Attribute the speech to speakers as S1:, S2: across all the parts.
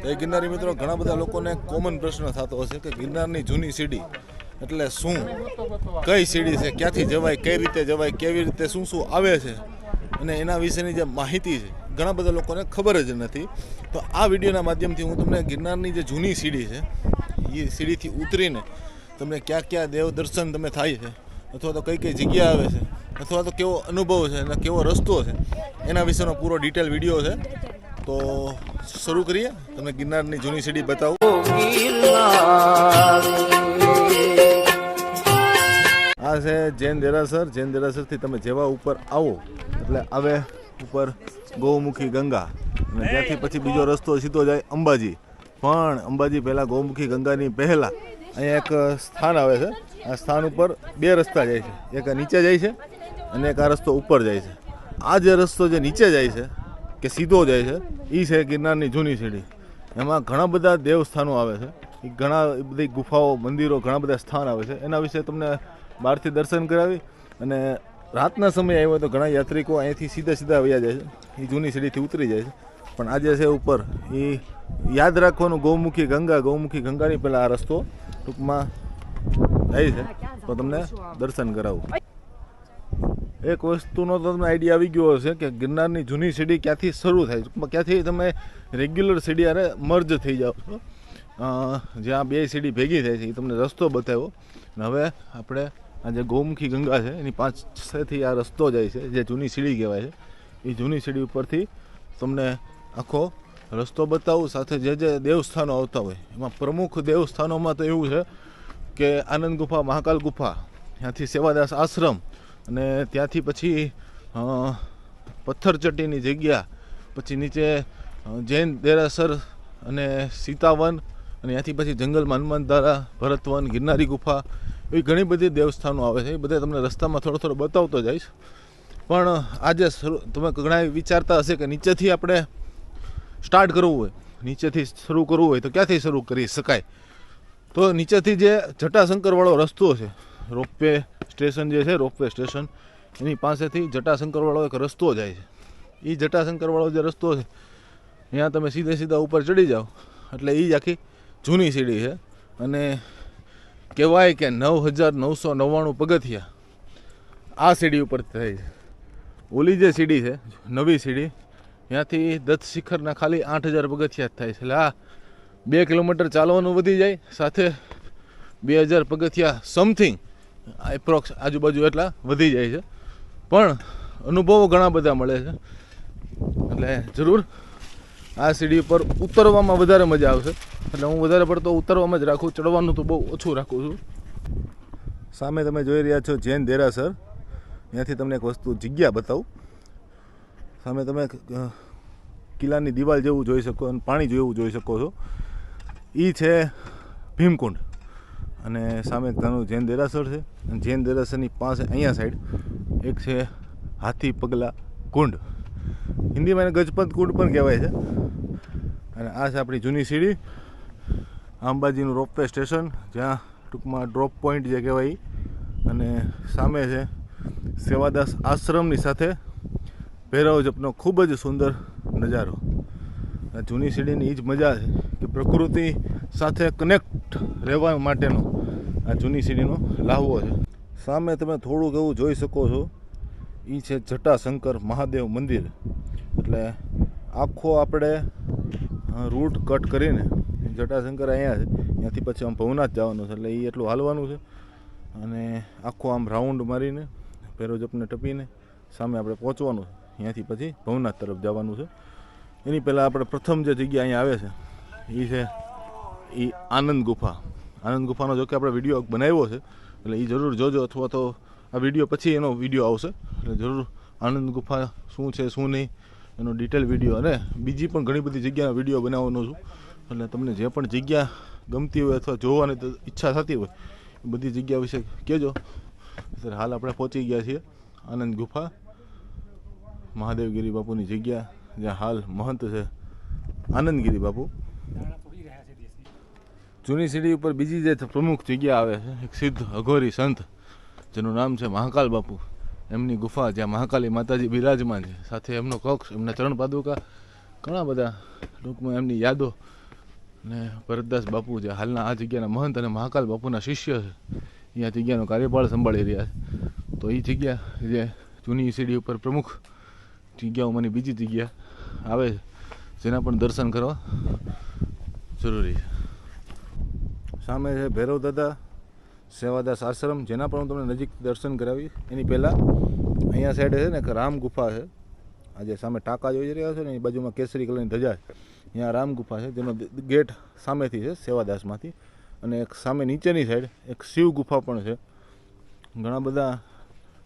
S1: તો એ ગિરનારી મિત્રો ઘણા બધા લોકોને કોમન પ્રશ્ન થતો હશે કે ગિરનારની જૂની સીડી એટલે શું, કઈ સીડી છે, ક્યાંથી જવાય, કઈ રીતે જવાય, કેવી રીતે શું શું આવે છે અને એના વિશેની જે માહિતી છે ઘણા બધા લોકોને ખબર જ નથી. તો આ વિડીયોના માધ્યમથી હું તમને ગિરનારની જે જૂની સીડી છે એ સીડીથી ઉતરીને તમને ક્યાં ક્યાં દેવ દર્શન તમે થાય છે અથવા તો કઈ કઈ જગ્યા આવે છે અથવા તો કેવો અનુભવ છે અને કેવો રસ્તો છે એના વિશેનો પૂરો ડિટેલ વિડીયો છે. તો શરૂ કરીએ. તમને ગિરનારની જૂની સીડી બતાવું. આ છે જૈન દેરાસર. જૈન દેરાસરથી તમે જેવા ઉપર આવો એટલે આવે ઉપર ગૌમુખી ગંગા અને ત્યાંથી પછી બીજો રસ્તો સીધો જાય અંબાજી. પણ અંબાજી પહેલાં ગૌમુખી ગંગાની પહેલાં અહીંયા એક સ્થાન આવે છે. આ સ્થાન ઉપર બે રસ્તા જાય છે, એક નીચે જાય છે અને એક આ રસ્તો ઉપર જાય છે. આ જે રસ્તો જે નીચે જાય છે કે સીધો જાય છે એ છે ગિરનારની જૂની સીડી. એમાં ઘણા બધા દેવસ્થાનો આવે છે, ઘણા બધી ગુફાઓ, મંદિરો, ઘણા બધા સ્થાન આવે છે. એના વિશે તમને બહારથી દર્શન કરાવી અને રાતના સમયે આવ્યો તો ઘણા યાત્રિકો અહીંથી સીધા સીધા વયા જાય છે, એ જૂની સીડીથી ઉતરી જાય છે. પણ આજે છે ઉપર એ યાદ રાખવાનું ગૌમુખી ગંગા. ગૌમુખી ગંગાની પહેલાં આ રસ્તો ટૂંકમાં જાય છે તો તમને દર્શન કરાવું. એક વસ્તુનો તો તમને આઈડિયા આવી ગયો હશે કે ગિરનારની જૂની સીડી ક્યાંથી શરૂ થાય, ક્યાંથી તમે રેગ્યુલર સીડી અરે મર્જ થઈ જાઓ છો, જ્યાં બે સીડી ભેગી થાય છે એ તમને રસ્તો બતાવ્યો. અને હવે આપણે આ જે ગૌમુખી ગંગા છે એની પાસેથી આ રસ્તો જાય છે જે જૂની સીડી કહેવાય છે. એ જૂની સીડી ઉપરથી તમને આખો રસ્તો બતાવું. સાથે જે જે દેવસ્થાનો આવતા હોય એમાં પ્રમુખ દેવસ્થાનોમાં તો એવું છે કે આનંદ ગુફા, મહાકાલ ગુફા, ત્યાંથી સેવાદાસ આશ્રમ અને ત્યાંથી પછી પથ્થરચટ્ટીની જગ્યા, પછી નીચે જૈન દેરાસર અને સીતાવન અને ત્યાંથી પછી જંગલમાં હનુમાનધારા, ભરતવન, ગિરનારી ગુફા, એવી ઘણી બધી દેવસ્થાનો આવે છે. એ બધા તમને રસ્તામાં થોડો થોડો બતાવતો જઈશ. પણ આજે તમે ઘણા વિચારતા હશે કે નીચેથી આપણે સ્ટાર્ટ કરવું હોય, નીચેથી શરૂ કરવું હોય તો ક્યાંથી શરૂ કરી શકાય. તો નીચેથી જે જટાશંકરવાળો રસ્તો છે, રોપવે સ્ટેશન જે છે, રોપવે સ્ટેશન એની પાસેથી જટાશંકરવાળો એક રસ્તો જાય છે. એ જટાશંકરવાળો જે રસ્તો છે ત્યાં તમે સીધે સીધા ઉપર ચડી જાઓ એટલે એ જ આખી જૂની સીડી છે. અને કહેવાય કે 9,999 પગથિયા આ સીડી ઉપર થાય છે. ઓલી જે સીડી છે નવી સીડી ત્યાંથી દત્ત શિખરના ખાલી 8,000 પગથિયા જ થાય છે. એટલે આ 2 કિલોમીટર ચાલવાનું વધી જાય, સાથે 2,000 પગથિયા સમથિંગ એપ્રોક્સ આજુબાજુ એટલા વધી જાય છે. પણ અનુભવો ઘણા બધા મળે છે. એટલે જરૂર આ સીડી ઉપર ઉતરવામાં વધારે મજા આવશે. એટલે હું વધારે પડતો ઉતરવામાં જ રાખું, ચડવાનું તો બહુ ઓછું રાખું છું. સામે તમે જોઈ રહ્યા છો જૈન દેરાસર. ત્યાંથી તમને એક વસ્તુ જગ્યા બતાવું. સામે તમે કિલ્લાની દિવાલ જેવું જોઈ શકો અને પાણી જેવું જોઈ શકો છો. એ છે ભીમકુંડ અને સામે નાનું જૈન દેરાસર છે. અને જૈન દેરાસરની પાસે અહીંયા સાઈડ એક છે હાથી પગલા કુંડ, હિન્દીમાં એને ગજપત કુંડ પણ કહેવાય છે. અને આ છે આપણી જૂની સીડી, અંબાજીનું રોપવે સ્ટેશન, જ્યાં ટૂંકમાં ડ્રોપ પોઈન્ટ જે કહેવાય. અને સામે છે સેવાદાસ આશ્રમની સાથે ભૈરવ જપનો ખૂબ જ સુંદર નજારો. આ જૂની સીડીની એ જ મજા છે કે પ્રકૃતિ સાથે કનેક્ટ રહેવા માટેનો આ જૂની સીડીનો લાહવો છે. સામે તમે થોડુંક એવું જોઈ શકો છો, એ છે જટાશંકર મહાદેવ મંદિર. એટલે આખો આપણે રૂટ કટ કરીને જટાશંકર અહીંયા છે, ત્યાંથી પછી આમ ભવનાથ જવાનું છે. એટલે એ એટલું હાલવાનું છે અને આખો આમ રાઉન્ડ મારીને ભૈરવ જપને ટપીને સામે આપણે પહોંચવાનું છે. ત્યાંથી પછી ભવનાથ તરફ જવાનું છે. એની પહેલાં આપણે પ્રથમ જે જગ્યા અહીંયા આવે છે એ છે એ આનંદ ગુફા. આનંદ ગુફાનો જો કે આપણે વિડીયો બનાવ્યો છે એટલે એ જરૂર જોજો, અથવા તો આ વિડીયો પછી એનો વિડીયો આવશે. એટલે જરૂર આનંદ ગુફા શું છે શું નહીં એનો ડિટેલ વિડીયો અને બીજી પણ ઘણી બધી જગ્યાનો વિડીયો બનાવવાનો છું. એટલે તમને જે પણ જગ્યા ગમતી હોય અથવા જોવાની ઈચ્છા થતી હોય એ બધી જગ્યા વિશે કહેજો. અત્યારે હાલ આપણે પહોંચી ગયા છીએ આનંદ ગુફા, મહાદેવગીરી બાપુની જગ્યા, જ્યાં હાલ મહંત છે આનંદગીરી બાપુ. જૂની સીડી ઉપર બીજી જે પ્રમુખ જગ્યા આવે છે એક સિદ્ધ અઘોરી સંત જેનું નામ છે મહાકાલ બાપુ. એમની ગુફા જ્યાં મહાકાલી માતાજી બિરાજમાન છે, સાથે એમનો કક્ષ, એમના ચરણ પાદુકા, ઘણા બધા ટૂંકમાં એમની યાદો અને ભરતદાસ બાપુ જે હાલના આ જગ્યાના મહંત અને મહાકાલ બાપુના શિષ્ય છે એ આ જગ્યાનો કાર્યભાર સંભાળી રહ્યા છે. તો એ જગ્યા જે જૂની સીડી ઉપર પ્રમુખ જગ્યાઓમાંની બીજી જગ્યા આવે છે, જેના પણ દર્શન કરવા જરૂરી છે. સામે છે ભૈરવ દાદા સેવાદાસ આશ્રમ, જેના પણ હું તમને નજીક દર્શન કરાવી. એની પહેલાં અહીંયા સાઈડે છે ને એક રામ ગુફા છે. આજે સામે ટાંકા જોઈ રહ્યા છો ને, એ બાજુમાં કેસરી કલરની ધજા છે. અહીંયા રામ ગુફા છે, જેનો ગેટ સામેથી છે સેવાદાસમાંથી. અને એક સામે નીચેની સાઈડ એક શિવ ગુફા પણ છે. ઘણા બધા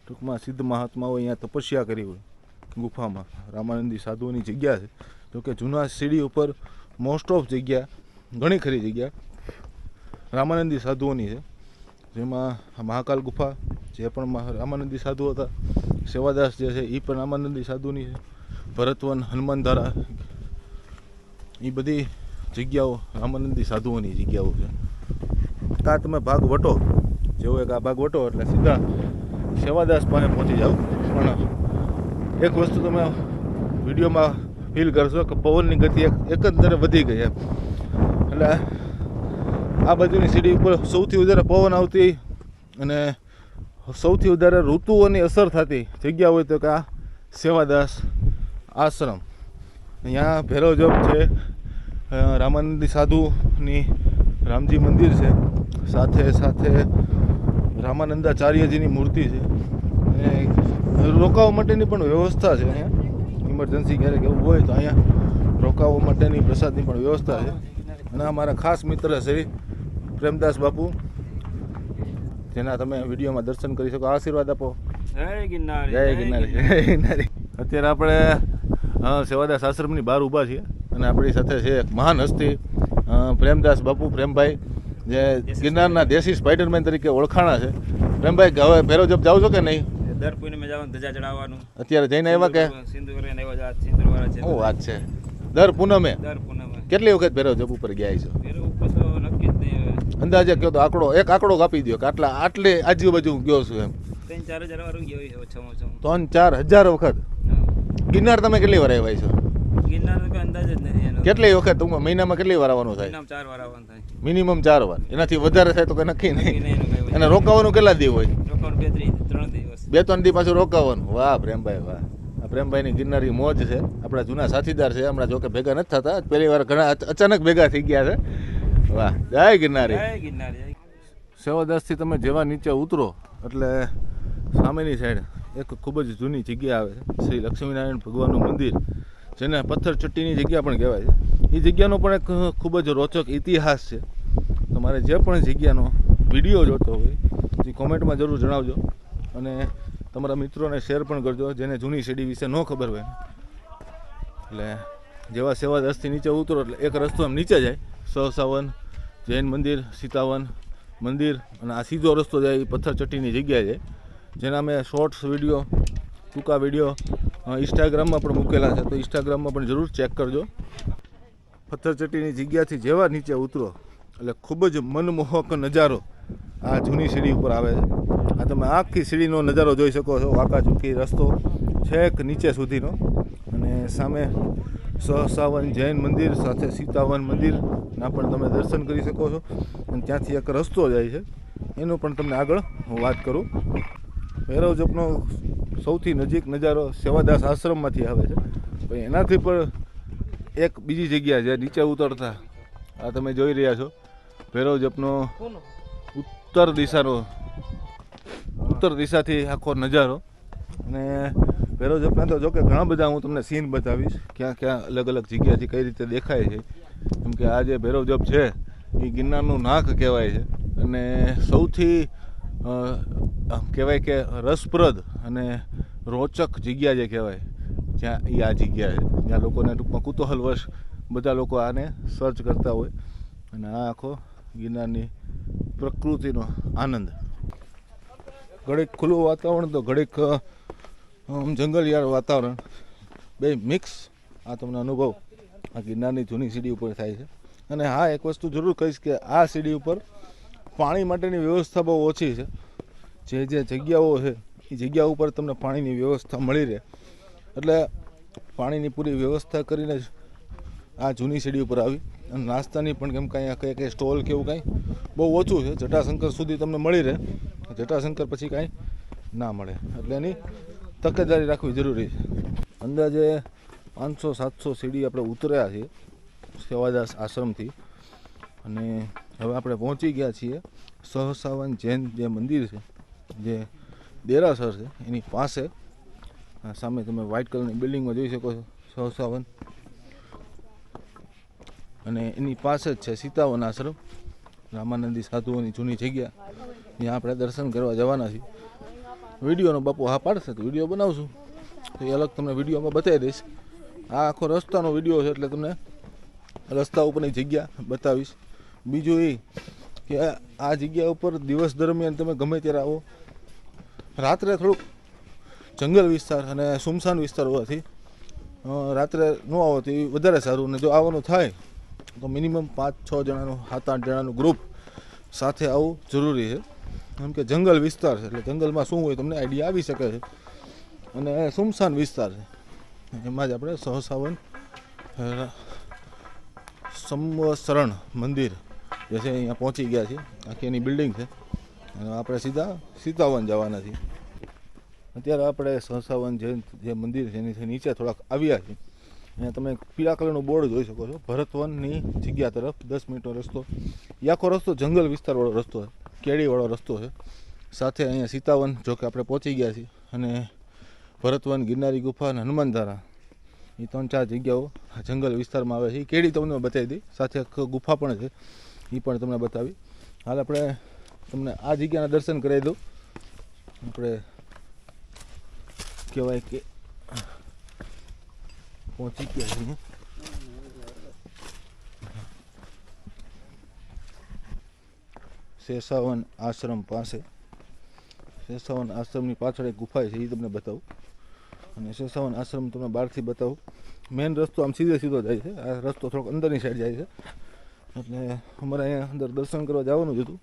S1: ટૂંકમાં સિદ્ધ મહાત્માઓ અહીંયા તપસ્યા કરી હોય ગુફામાં. રામાનંદી સાધુઓની જગ્યા છે. જોકે જૂના સીડી ઉપર મોસ્ટ ઓફ જગ્યા, ઘણી ખરી જગ્યા રામાનંદી સાધુઓની છે. જેમાં મહાકાલ ગુફા, જે પણ રામાનંદી સાધુ હતા, સેવાદાસ જે છે એ પણ રામાનંદી સાધુની છે. ભરતવન, હનુમાનધારા, એ બધી જગ્યાઓ રામાનંદી સાધુઓની જગ્યાઓ છે. આ તમે ભાગ વટો, જેવો એક આ ભાગ વટો એટલે સીધા સેવાદાસ પાસે પહોંચી જાઓ. પણ એક વસ્તુ તમે વિડીયોમાં ફીલ કરશો કે પવનની ગતિ એકંદરે વધી ગઈ એમ. એટલે આ બાજુની સીડી ઉપર સૌથી વધારે પવન આવતી અને સૌથી વધારે ઋતુઓની અસર થતી જગ્યા હોય તો કે આ સેવાદાસ આશ્રમ. અહીંયા ભૈરવ જપ છે, રામાનંદી સાધુની રામજી મંદિર છે, સાથે સાથે રામાનંદાચાર્યજીની મૂર્તિ છે. અને રોકાવા માટેની પણ વ્યવસ્થા છે. અહીંયા ઇમરજન્સી ક્યારેક એવું હોય તો અહીંયા રોકાવા માટેની પ્રસાદની પણ વ્યવસ્થા છે. અને અમારા ખાસ મિત્ર શ્રી પ્રેમદાસ બાપુ, જેના તમે વિડીયોમાં દર્શન કરી શકો. આશીર્વાદ આપો.
S2: જય ગિરનારી,
S1: જય ગિરનારી, જય ગિરનારી. અત્યારે આપણે સેવાદાસ આશ્રમની બહાર ઊભા છીએ અને આપણી સાથે છે એક મહાન હસ્તી પ્રેમદાસ બાપુ, પ્રેમભાઈ, જે ગિરનારના દેશી સ્પાઈડરમેન તરીકે ઓળખાણા છે. પ્રેમભાઈ, હવે ભૈરવ જપ જાવ છો કે નહીં?
S2: દર પૂનમે જવાનું, ધજા ચડાવવાનું.
S1: અત્યારે જઈને આવ્યા કે?
S2: સિંદૂર કરીને આવ્યા છે. સિંદૂર વાળા છે.
S1: શું વાત છે! દર પૂનમે?
S2: દર પૂનમે.
S1: કેટલી વખત ભૈરવ જપ ઉપર ગયા છો?
S2: ભૈરવ ઉપર તો નક્કી જ નહીં.
S1: અંદાજે કયો તો આંકડો, એક આંકડો કાપી દો કે આટલી આજુબાજુ હું ગયો છું એમ.
S2: 3-4 હજાર વાર ગયો હોય ઓછામાં ઓછા.
S1: 3-4 હજાર વખત. ગિરનાર તમે કેટલી વાર આવ્યા છો?
S2: ગિરનાર તો કોઈ અંદાજ જ નથી એનો.
S1: કેટલી વખત ટૂંકમાં મહિનામાં કેટલી વાર આવવાનું થાય?
S2: મહિનામાં 4 વાર આવવાનું થાય.
S1: મિનિમમ 4 વાર. એનાથી વધારે થાય તો કંઈ નક્કી નહીં.
S2: એનું કઈ
S1: અને રોકાવાનું કેટલા દી હોય?
S2: રોકાવાનું 2-3 દિવસ.
S1: 2-3 દી પાછું રોકાવાનું. વાહ પ્રેમભાઈ, વાહ. આ પ્રેમભાઈની ગિરનારી મોજ છે. આપણા જૂના સાથીદાર છે. હમણાં જોકે ભેગા નથી થતા, પહેલી વાર ઘણા અચાનક ભેગા થઈ ગયા છે. વાહ, જય ગિરનારી.
S2: જય ગિરનારી.
S1: સેવાદાસથી તમે જેવા નીચે ઉતરો એટલે સામેની સાઈડ એક ખૂબ જ જૂની જગ્યા આવે છે, શ્રી લક્ષ્મીનારાયણ ભગવાનનું મંદિર, જેને પથ્થર ચટ્ટીની જગ્યા પણ કહેવાય છે. એ જગ્યાનો પણ એક ખૂબ જ રોચક ઇતિહાસ છે. તમારે જે પણ જગ્યાનો વિડીયો જોતો હોય એ કોમેન્ટમાં જરૂર જણાવજો અને તમારા મિત્રોને શેર પણ કરજો, જેને જૂની સીડી વિશે ન ખબર હોય. એટલે જેવા સેવાદાસથી નીચે ઉતરો એટલે એક રસ્તો એમ નીચે જાય, સહસાવન જૈન મંદિર, સીતાવન મંદિર, અને આ સીધો રસ્તો જાય એ પથ્થર ચટ્ટીની જગ્યાએ જાય, જેના મેં શોર્ટ્સ વિડીયો, ટૂંકા વિડીયો ઇન્સ્ટાગ્રામમાં પણ મૂકેલા છે, તો ઇન્સ્ટાગ્રામમાં પણ જરૂર ચેક કરજો. પથ્થર ચટ્ટીની જગ્યાથી જેવા નીચે ઉતરો એટલે ખૂબ જ મનમોહક નજારો આ જૂની સીડી ઉપર આવે છે. આ તમે આખી સીડીનો નજારો જોઈ શકો છો, વાંકાચૂકી રસ્તો છેક નીચે સુધીનો, અને સામે સહસાવન જૈન મંદિર સાથે સીતાવન મંદિરના પણ તમે દર્શન કરી શકો છો. અને ત્યાંથી એક રસ્તો જાય છે, એનો પણ તમને આગળ હું વાત કરું. ભૈરવ જપનો સૌથી નજીક નજારો સેવાદાસ આશ્રમમાંથી આવે છે, પણ એનાથી પણ એક બીજી જગ્યા છે નીચે ઉતરતા. આ તમે જોઈ રહ્યા છો ભૈરવ જપનો ઉત્તર દિશાથી આખો નજારો. અને ભૈરવ જપના તો જોકે ઘણા બધા હું તમને સીન બતાવીશ, ક્યાં ક્યાં અલગ અલગ જગ્યાથી કઈ રીતે દેખાય છે. કેમ કે આ જે ભૈરવ જપ છે એ ગિરનારનું નાક કહેવાય છે, અને સૌથી કહેવાય કે રસપ્રદ અને રોચક જગ્યા જે કહેવાય જ્યાં એ આ જગ્યા છે, જ્યાં લોકોને ટૂંકમાં કુતૂહલવશ બધા લોકો આને સર્ચ કરતા હોય. અને આ આખો ગિરનારની પ્રકૃતિનો આનંદ, ઘડીક ખુલ્લું વાતાવરણ તો ઘડીક જંગલિયાળ વાતાવરણ, બે મિક્સ આ તમને અનુભવ આ ગિરનારની જૂની સીડી ઉપર થાય છે. અને હા, એક વસ્તુ જરૂર કહીશ કે આ સીડી ઉપર પાણી માટેની વ્યવસ્થા બહુ ઓછી છે. જે જગ્યાઓ છે એ જગ્યા ઉપર તમને પાણીની વ્યવસ્થા મળી રહે, એટલે પાણીની પૂરી વ્યવસ્થા કરીને જ આ જૂની સીડી ઉપર આવી અને નાસ્તાની પણ કેમ કાંઈ કંઈ સ્ટોલ કે એવું કાંઈ બહુ ઓછું છે. જટાશંકર સુધી તમને મળી રહે, જટાશંકર પછી કાંઈ ના મળે, એટલે એની તકેદારી રાખવી જરૂરી છે. અંદાજે 500-700 સીડી આપણે ઉતર્યા છીએ સેવાદાસ આશ્રમથી અને હવે આપણે પહોંચી ગયા છીએ સહસાવન જૈન જે મંદિર છે, જે દેરાસર છે એની પાસે. સામે તમે વ્હાઇટ કલરની બિલ્ડિંગમાં જોઈ શકો છો સહસાવન, અને એની પાસે જ છે સીતાવન આશ્રમ, રામાનંદી સાધુઓની જૂની જગ્યા, જ્યાં આપણે દર્શન કરવા જવાના છીએ. વિડીયોનો બાપુ હા પાડશે તો વિડીયો બનાવશું, તો એ અલગ તમને વિડીયોમાં બતાવી દઈશ. આ આખો રસ્તાનો વિડીયો છે, એટલે તમને રસ્તા ઉપરની જગ્યા બતાવીશ. બીજું એ કે આ જગ્યા ઉપર દિવસ દરમિયાન તમે ગમે ત્યારે આવો, રાત્રે થોડુંક જંગલ વિસ્તાર અને સુમસાન વિસ્તાર હોવાથી રાત્રે ન આવો તો એ વધારે સારું. અને જો આવવાનું થાય તો મિનિમમ 5-6 જણાનું 7-8 જણાનું ગ્રુપ સાથે આવવું જરૂરી છે, કેમ કે જંગલ વિસ્તાર છે, એટલે જંગલમાં શું હોય તમને આઈડિયા આવી શકે છે. અને સુમસાન વિસ્તાર છે, એમાં જ આપણે સહસાવન સંવત્સરણ મંદિર જે છે અહીંયા પહોંચી ગયા છીએ. આખી એની બિલ્ડિંગ છે અને આપણે સીધા સીતાવન જવાના છીએ. અત્યારે આપણે સહસાવન જે મંદિર છે એની નીચે થોડાક આવ્યા છીએ. અહીંયા તમે પીળા કલરનું બોર્ડ જોઈ શકો છો, ભરતવનની જગ્યા તરફ 10 મિનિટનો રસ્તો. એ આખો રસ્તો જંગલ વિસ્તારવાળો રસ્તો છે, કેળીવાળો રસ્તો છે. સાથે અહીંયા સીતાવન જો કે આપણે પહોંચી ગયા છીએ, અને ભરતવન, ગિરનારી ગુફા અને હનુમાનધારા એ 3-4 જગ્યાઓ જંગલ વિસ્તારમાં આવે છે. એ કેળી તમને બતાવી દઈ, સાથે એક ગુફા પણ છે, એ પણ તમને બતાવી. હાલ આપણે તમને આ જગ્યાના દર્શન કરાવી દઉં. આપણે કહેવાય કે પહોંચી ગયા છીએ શેષાવન આશ્રમ પાસે. શેષાવન આશ્રમની પાછળ એક ગુફા છે, એ તમને બતાવું. અને શેષાવન આશ્રમ તમને બહારથી બતાવું. મેઇન રસ્તો આમ સીધો જાય છે, આ રસ્તો થોડોક અંદરની સાઈડ જાય છે, એટલે અમારે અહીંયા અંદર દર્શન કરવા જવાનું જ હતું,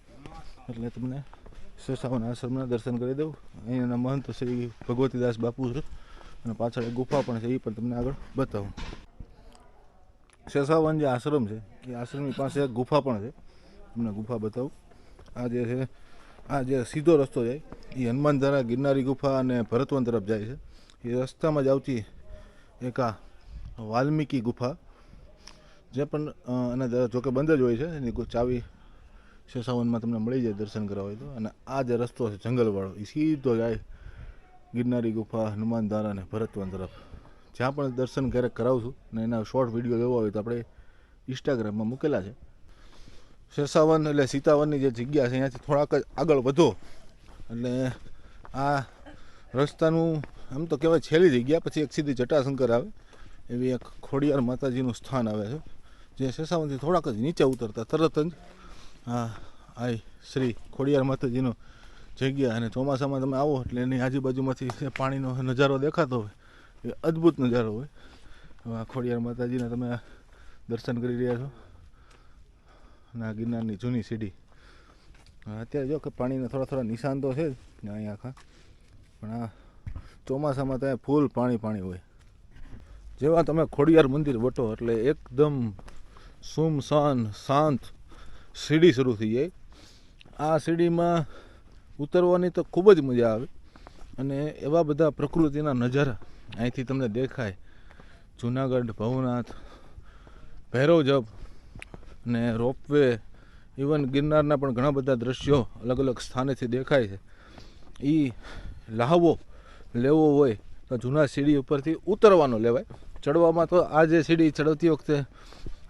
S1: એટલે તમને શેષાવન આશ્રમના દર્શન કરી દઉં. અહીંયાના મહંત શ્રી ભગવતીદાસ બાપુ છે, અને પાછળ એક ગુફા પણ છે, એ પણ તમને આગળ બતાવું. શેષાવન જે આશ્રમ છે એ આશ્રમની પાસે એક ગુફા પણ છે, તમને ગુફા બતાવું. આ જે છે, આ જે સીધો રસ્તો જાય એ હનુમાનધારા, ગિરનારી ગુફા અને ભરતવન તરફ જાય છે. એ રસ્તામાં જ આવતી એક આ વાલ્મીકી ગુફા, જે પણ અને જોકે બંધ જ હોય છે, એની ચાવી શેષાવનમાં તમને મળી જાય દર્શન કરવા હોય તો. અને આ જે રસ્તો છે જંગલવાળો, એ સીધો જાય ગિરનારી ગુફા, હનુમાનધારા અને ભરતવન તરફ. જ્યાં પણ દર્શન ક્યારેક કરાવશું, અને એના શોર્ટ વિડીયો જોવા હોય તો આપણે ઇન્સ્ટાગ્રામમાં મૂકેલા છે. શેષાવન એટલે સીતાવનની જે જગ્યા છે અહીંયાથી થોડાક જ આગળ વધો એટલે આ રસ્તાનું આમ તો કહેવાય છેલ્લી જગ્યા, પછી એક સીધી જટાશંકર આવે એવી એક ખોડિયાર માતાજીનું સ્થાન આવે છે, જે શેષાવનથી થોડાક જ નીચે ઉતરતા તરત જ આ શ્રી ખોડિયાર માતાજીનો જગ્યા. અને ચોમાસામાં તમે આવો એટલે એની આજુબાજુમાંથી પાણીનો નજારો દેખાતો હોય, એ અદ્ભુત નજારો હોય. આ ખોડિયાર માતાજીના તમે દર્શન કરી રહ્યા છો, અને આ ગિરનારની જૂની સીડી. અત્યારે જો કે પાણીના થોડા નિશાન તો છે જ અહીંયા આખા, પણ આ ચોમાસામાં ત્યાં ફૂલ પાણી હોય. જેવા તમે ખોડિયાર મંદિર વટો એટલે એકદમ સુમસાન શાંત સીડી શરૂ થઈ જાય. આ સીડીમાં ઉતરવાની તો ખૂબ જ મજા આવે, અને એવા બધા પ્રકૃતિના નજારા અહીંથી તમને દેખાય. જુનાગઢ, ભવનાથ, ભૈરવજબ ને રોપવે, ઇવન ગિરનારના પણ ઘણા બધા દ્રશ્યો અલગ અલગ સ્થાનેથી દેખાય છે. એ લહાવો લેવો હોય તો જૂના સીડી ઉપરથી ઉતરવાનો લેવાય. ચડવામાં તો આ જે સીડી ચડવતી વખતે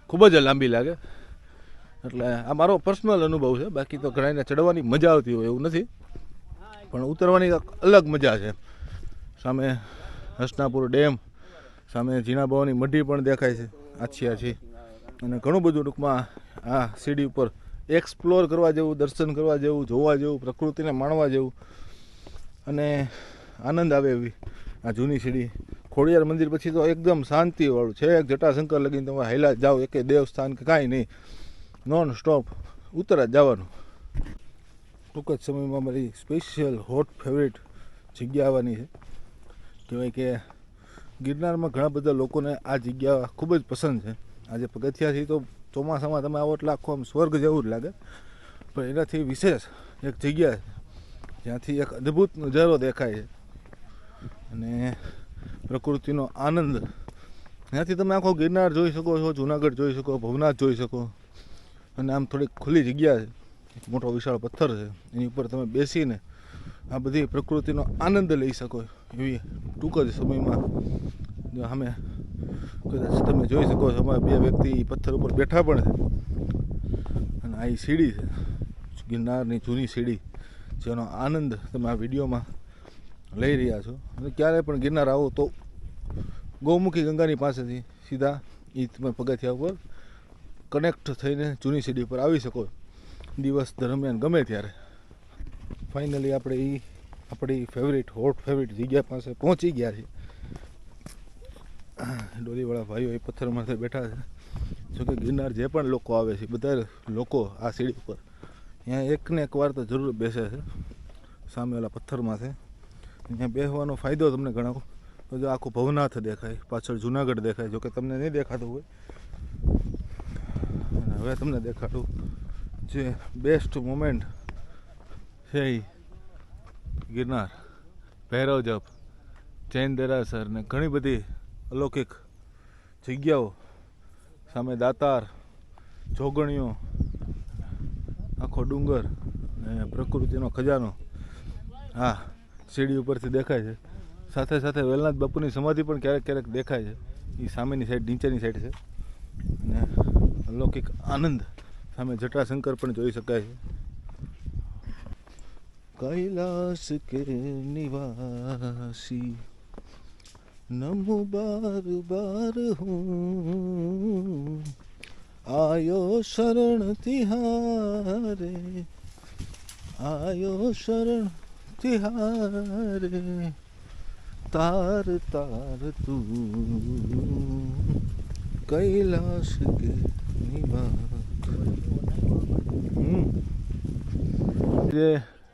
S1: ખૂબ જ લાંબી લાગે, એટલે આ મારો પર્સનલ અનુભવ છે. બાકી તો ઘણાને ચડવાની મજા આવતી હોય એવું નથી, પણ ઉતરવાની અલગ મજા છે. સામે હસનાપુર ડેમ, સામે ઝીણા બાવાની મઢી પણ દેખાય છે આછી, અને ઘણું બધું ટૂંકમાં આ સીડી ઉપર એક્સપ્લોર કરવા જેવું, દર્શન કરવા જેવું, જોવા જેવું, પ્રકૃતિને માણવા જેવું અને આનંદ આવે એવી આ જૂની સીડી. ખોડિયાર મંદિર પછી તો એકદમ શાંતિવાળું છે, એક જટાશંકર લગીને તમે હાલ્યા જાઓ, એકે દેવસ્થાન કે કાંઈ નહીં, નોન સ્ટોપ ઉતરા જ જવાનું. ટૂંક જ સમયમાં મારી સ્પેશિયલ હોટ ફેવરેટ જગ્યા આવવાની છે. કહેવાય કે ગિરનારમાં ઘણા બધા લોકોને આ જગ્યા ખૂબ જ પસંદ છે, આજે પગથિયાથી તો ચોમાસામાં તમે આવો એટલે આખું આમ સ્વર્ગ જેવું જ લાગે, પણ એનાથી વિશેષ એક જગ્યા છે જ્યાંથી એક અદ્ભુત નજારો દેખાય છે અને પ્રકૃતિનો આનંદ. ત્યાંથી તમે આખો ગિરનાર જોઈ શકો છો, જુનાગઢ જોઈ શકો, ભવનાથ જોઈ શકો. અને આમ થોડીક ખુલ્લી જગ્યા છે, એક મોટો વિશાળ પથ્થર છે, એની ઉપર તમે બેસીને આ બધી પ્રકૃતિનો આનંદ લઈ શકો એવી ટૂંક જ સમયમાં જો સામે કદાચ તમે જોઈ શકો છો. અમારા 2 વ્યક્તિ પથ્થર ઉપર બેઠા પણ છે અને આ સીડી છે, ગિરનારની જૂની સીડી, જેનો આનંદ તમે આ વિડીયોમાં લઈ રહ્યા છો. અને ક્યારે પણ ગિરનાર આવો તો ગૌમુખી ગંગાની પાસેથી સીધા એ તમે પગથિયા ઉપર કનેક્ટ થઈને જૂની સીડી પર આવી શકો દિવસ દરમિયાન ગમે ત્યારે. ફાઇનલી આપણે એ આપણી હોટ ફેવરિટ જગ્યા પાસે પહોંચી ગયા છીએ. ડોલીવાળા ભાઈઓ એ પથ્થરમાંથી બેઠા છે. જોકે ગિરનાર જે પણ લોકો આવે છે બધા લોકો આ સીડી ઉપર અહીંયા એકને એક વાર તો જરૂર બેસે છે. સામે ઓલા પથ્થરમાંથી અહીંયા બેસવાનો ફાયદો તમને ગણાવો તો જો આખું ભવનાથ દેખાય, પાછળ જુનાગઢ દેખાય, જોકે તમને નહીં દેખાતું હોય. અને હવે તમને દેખાડું જે બેસ્ટ મોમેન્ટ છે એ ગિરનાર, ભૈરવ જપ, જૈન દેરાસર ને ઘણી બધી અલૌકિક જગ્યાઓ. સામે દાતાર, જોગણીઓ, આખો ડુંગર ને પ્રકૃતિનો ખજાનો હા સીડી ઉપરથી દેખાય છે. સાથે સાથે વેલનાથ બાપુની સમાધિ પણ ક્યારેક ક્યારેક દેખાય છે. એ સામેની સાઈડ, નીચેની સાઈડ છે. અને અલૌકિક આનંદ સામે જટાશંકર પણ જોઈ શકાય છે. કૈલાસ કે નિવાસી નમો બાર બાર હું આયો શરણ તિહારે, આયો શરણ તિહારે, તાર તાર તું કૈલાસ કે જે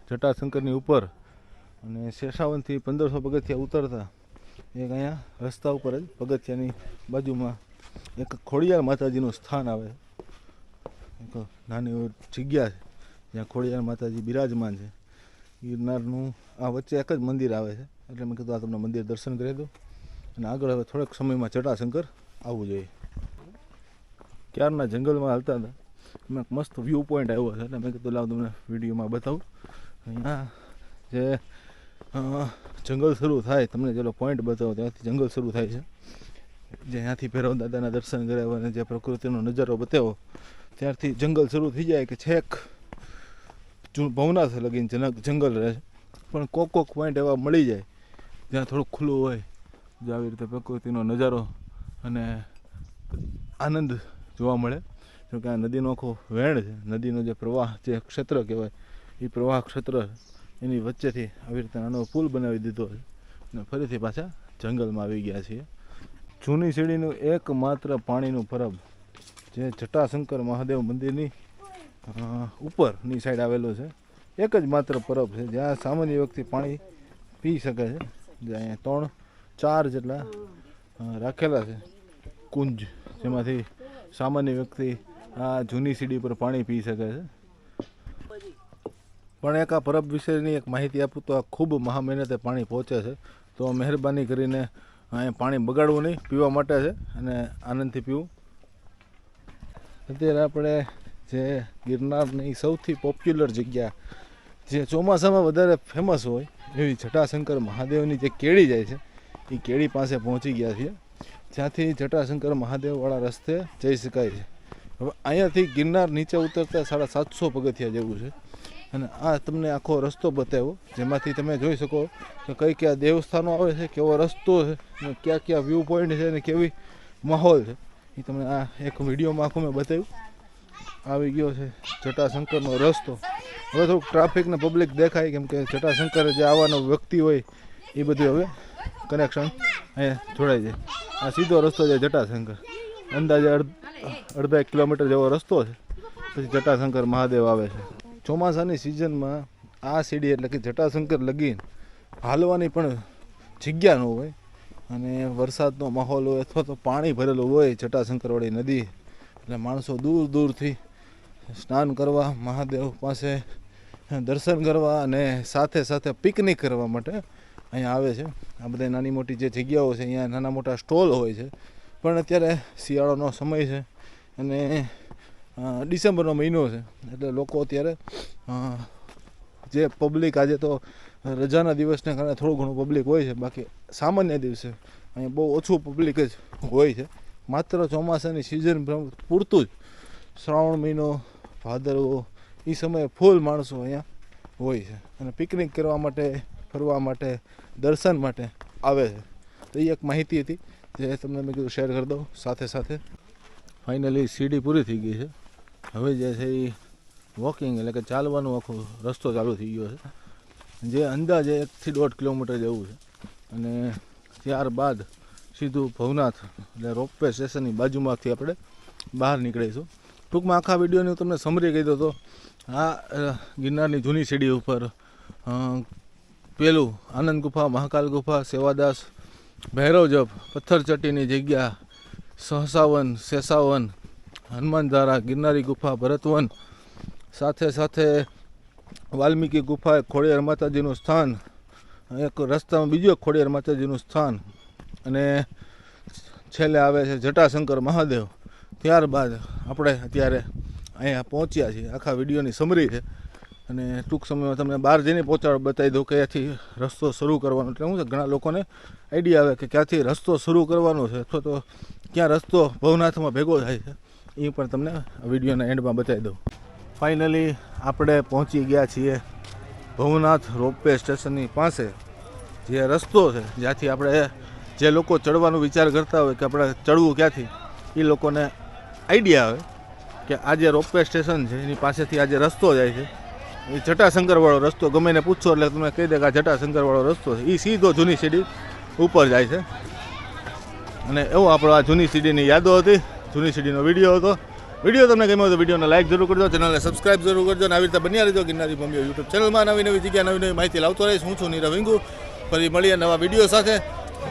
S1: જટાશંકરની ઉપર અને શેષાવનથી 1500 પગથિયા ઉતરતા એક અહીંયા રસ્તા ઉપર જ પગથિયાની બાજુમાં એક ખોડિયાર માતાજીનું સ્થાન આવે. એક નાની જગ્યા છે જ્યાં ખોડિયાર માતાજી બિરાજમાન છે. ગિરનારનું આ વચ્ચે એક જ મંદિર આવે છે, એટલે મેં કીધું આ તમને મંદિર દર્શન કરી દઉં અને આગળ હવે થોડાક સમયમાં જટાશંકર આવવું જોઈએ. ક્યારના જંગલમાં હાલતા હતા, એમાં એક મસ્ત વ્યૂ પોઈન્ટ આવ્યો છે, એટલે મેં કીધું લાવ તમને વિડીયોમાં બતાવું. અહીંયા જે જંગલ શરૂ થાય, તમને જેલો પોઈન્ટ બતાવો ત્યાંથી જંગલ શરૂ થાય છે. જે ત્યાંથી ભૈરવ દાદાના દર્શન કર્યા અને જે પ્રકૃતિનો નજારો બતાવ્યો ત્યારથી જંગલ શરૂ થઈ જાય કે છેક ભવનાથ લગીને જંગલ રહે છે. પણ કોક પોઈન્ટ એવા મળી જાય જ્યાં થોડુંક ખુલ્લું હોય, જે આવી રીતે પ્રકૃતિનો નજારો અને આનંદ જોવા મળે. જોકે આ નદીનો આખો વેણ છે, નદીનો જે પ્રવાહ, જે ક્ષેત્ર કહેવાય એ પ્રવાહ ક્ષેત્ર એની વચ્ચેથી આવી રીતે નાનો પુલ બનાવી દીધો છે અને ફરીથી પાછા જંગલમાં આવી ગયા છીએ. જૂની સીડીનું એકમાત્ર પાણીનું પરબ જે જટાશંકર મહાદેવ મંદિરની ઉપરની સાઈડ આવેલું છે. એક જ માત્ર પરબ છે જ્યાં સામાન્ય વ્યક્તિ પાણી પી શકે છે. જે અહીંયા 3-4 જેટલા રાખેલા છે કુંજ, જેમાંથી સામાન્ય વ્યક્તિ આ જૂની સીડી પર પાણી પી શકે છે. પણ એક આ પરબ વિશેની એક માહિતી આપું તો આ ખૂબ મહા મહેનતે પાણી પહોંચે છે, તો મહેરબાની કરીને અહીંયા પાણી બગાડવું નહીં, પીવા માટે છે અને આનંદથી પીવું. અત્યારે આપણે જે ગિરનારની સૌથી પોપ્યુલર જગ્યા, જે ચોમાસામાં વધારે ફેમસ હોય એવી જટાશંકર મહાદેવની જે કેળી જાય છે એ કેળી પાસે પહોંચી ગયા છીએ, જ્યાંથી જટાશંકર મહાદેવવાળા રસ્તે જઈ શકાય છે. હવે અહીંયાથી ગિરનાર નીચે ઉતરતા 750 પગથિયા જેવું છે અને આ તમને આખો રસ્તો બતાવ્યો, જેમાંથી તમે જોઈ શકો કે કઈ કયા દેવસ્થાનો આવે છે, કેવો રસ્તો છે અને કયા કયા વ્યૂ પોઈન્ટ છે અને કેવી માહોલ છે એ તમને આ એક વિડીયોમાં આખું મેં બતાવ્યું. આવી ગયો છે જટાશંકરનો રસ્તો. હવે થોડુંક ટ્રાફિક ને પબ્લિક દેખાય, કેમ કે જટાશંકર જે આવવાનો વ્યક્તિ હોય એ બધું હવે કનેક્શન અહીંયા જોડાઈ જાય. આ સીધો રસ્તો છે જટાશંકર, અંદાજે અડધા 1 કિલોમીટર જેવો રસ્તો છે, પછી જટાશંકર મહાદેવ આવે છે. ચોમાસાની સિઝનમાં આ સીડી એટલે કે જટાશંકર લગીન હાલવાની પણ જગ્યા ન હોય અને વરસાદનો માહોલ હોય અથવા તો પાણી ભરેલું હોય જટાશંકરવાળી નદી, એટલે માણસો દૂર દૂરથી સ્નાન કરવા, મહાદેવ પાસે દર્શન કરવા અને સાથે સાથે પિકનિક કરવા માટે અહીંયા આવે છે. આ બધા નાની મોટી જે જગ્યાઓ છે અહીંયા નાના મોટા સ્ટોલ હોય છે. પણ અત્યારે શિયાળાનો સમય છે અને ડિસેમ્બરનો મહિનો છે, એટલે લોકો અત્યારે જે પબ્લિક, આજે તો રજાના દિવસને કારણે થોડું ઘણું પબ્લિક હોય છે, બાકી સામાન્ય દિવસે અહીંયા બહુ ઓછું પબ્લિક જ હોય છે. માત્ર ચોમાસાની સિઝન પૂરતું જ શ્રાવણ મહિનો, ભાદરવો, એ સમયે ફૂલ માણસો અહીંયા હોય છે અને પિકનિક કરવા માટે, ફરવા માટે, દર્શન માટે આવે છે. તો એ એક માહિતી હતી જે તમને મેં કીધું શેર કરી દઉં. સાથે સાથે ફાઇનલી સીડી પૂરી થઈ ગઈ છે. હવે જે છે એ વોકિંગ એટલે કે ચાલવાનું આખો રસ્તો ચાલુ થઈ ગયો છે, જે અંદાજે 1 થી 1.5 કિલોમીટર જેવું છે. અને ત્યારબાદ સીધું ભવનાથ એટલે રોપવે સ્ટેશનની બાજુમાંથી આપણે બહાર નીકળીશું. ટૂંકમાં આખા વિડીયોની તમને સમરી કહી દો તો આ ગિરનારની જૂની સીડી ઉપર પેલું આનંદ ગુફા, મહાકાલ ગુફા, સેવાદાસ, ભૈરવ જપ, પથ્થર ચટ્ટીની જગ્યા, સહસાવન, શેષાવન, હનુમાનધારા, ગિરનારી ગુફા, ભરતવન, સાથે સાથે વાલ્મીકી ગુફા, એક ખોડિયાર માતાજીનું સ્થાન, એક રસ્તામાં બીજું એક ખોડિયાર માતાજીનું સ્થાન, અને છેલ્લે આવે છે જટાશંકર મહાદેવ. ત્યારબાદ આપણે અત્યારે અહીંયા પહોંચ્યા છીએ. આખા વિડીયોની સમરી છે અને ટૂંક સમયમાં તમને બહાર જઈને બતાવી દઉં કે ક્યાંથી રસ્તો શરૂ કરવાનો. એટલે શું છે, ઘણા લોકોને આઈડિયા આવે કે ક્યાંથી રસ્તો શરૂ કરવાનો છે અથવા તો ક્યાં રસ્તો ભવનાથમાં ભેગો થાય છે, એ પણ તમને વિડીયોના એન્ડમાં બતાવી દઉં. ફાઇનલી આપણે પહોંચી ગયા છીએ ભવનાથ રોપવે સ્ટેશનની પાસે. જે રસ્તો છે જ્યાંથી આપણે, જે લોકો ચડવાનો વિચાર કરતા હોય કે આપણે ચડવું ક્યાંથી, એ લોકોને આઈડિયા આવે કે આ જે રોપવે સ્ટેશન છે એની પાસેથી આ જે રસ્તો જાય છે એ જટાશંકરવાળો રસ્તો, ગમે એને પૂછશો એટલે તમને કહી દે કે આ જટાશંકરવાળો રસ્તો છે. એ સીધો જૂની સીડી ઉપર જાય છે. અને એવો આપણો આ જૂની સીડીની યાદો હતી, જૂની સીડીનો વિડીયો હતો. વિડીયો તમને ગમ્યો તો વિડીયોને લાઈક જરૂર કરજો, ચેનલને સબસ્ક્રાઈબ જરૂર કરજો અને આવી રીતે બન્યા રહેજો ગિરનારી મમ્મીઓ યુટ્યુબ ચેનલમાં. નવી નવી જગ્યા, નવી નવી માહિતી લાવતો રહીશ. હું છું નીરવ હિંગુ. ફરી મળીએ નવા વિડીયો સાથે.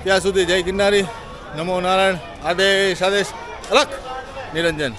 S1: ત્યાં સુધી જય ગિરનારી, નમો નારાયણ, આદેશ આદેશ, અલખ નિરંજન.